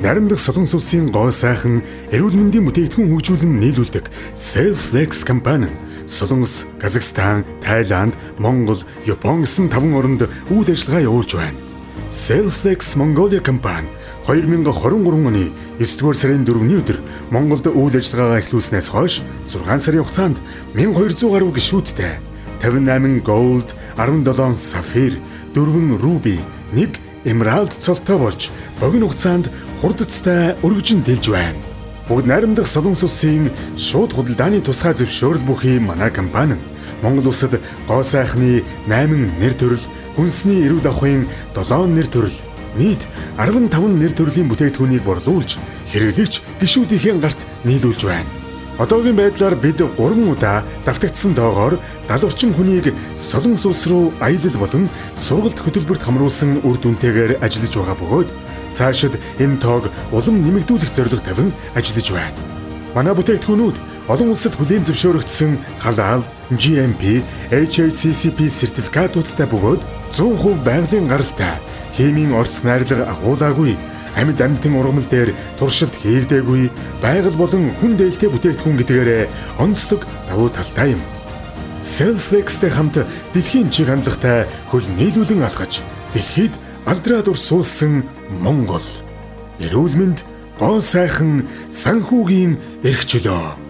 Бүгд найрамдах Солонгос улсын гоо сайхан эрүүл мэндийн бүтээгдэхүүн хөгжүүлэн нийлүүлдэг Selflex компани Солонгос, Казахстан, Тайланд, Монгол, Япон гэсэн 5 оронд үйл ажиллагаа явуулж байна. Selflex Mongolia компани 2023 оны 9-р сарын 4-ний өдөр Монголд үйл ажиллагаагаа эхлүүлснээс хойш 6 сарын хугацаанд 1200 гаруй гишүүдтэй 58 Gold, 17 Sapphire, 4 Ruby, 1 Emerald цолтой болж богино хугацаанд хурдцтай өргөжин дэлж байна. Бүгд найрамдах Солонгос улсын шууд худалдааны тусгай зөвшөөрөл бүхий манай компани Монгол улсад гоо сайхны 8 нэр төрөл, хүнсний эрүүл ахуйн 7 нэр төрөл, нийт 15 нэр төрлийн бүтээгдэхүүнийг борлуулж хэрэглэгч гишүүдийн гарт нийлүүлж байна. Одоогийн байдлаар бид 3 удаа давтагдсан доогоор 70 орчим хүнийг Солонгос улс руу аялал болон сургалт хөтөлбөрт хамруулсан үр дүнтэйгээр ажиллаж байгаа бөгөөд цаашид энэ тоог улам нэмэгдүүлэх зорилго тавин ажиллаж байна. Манай бүтээгдэхүүнүүд олон улсад хүлээн зөвшөөрөгдсөн халаал, GMP, HACCP сертификатуудтай бөгөөд 100% байгалийн гаралтай, химийн орц найрлага агуулаагүй, амьд амьтан ургамал дээр туршилт хийгдээгүй, байгаль болон хүн дээлтэй бүтээгдэхүүн гэдгээрээ онцлог давуу талтай юм. Selflex-тэй хамт дэлхийн чиг хандлагатай хөл нийлүүлэн алхаж дэлхийд алдраад урсуулсан Монгол. Эрүүл мэнд, гоо сайхан санхүүгийн эрх чөлөө.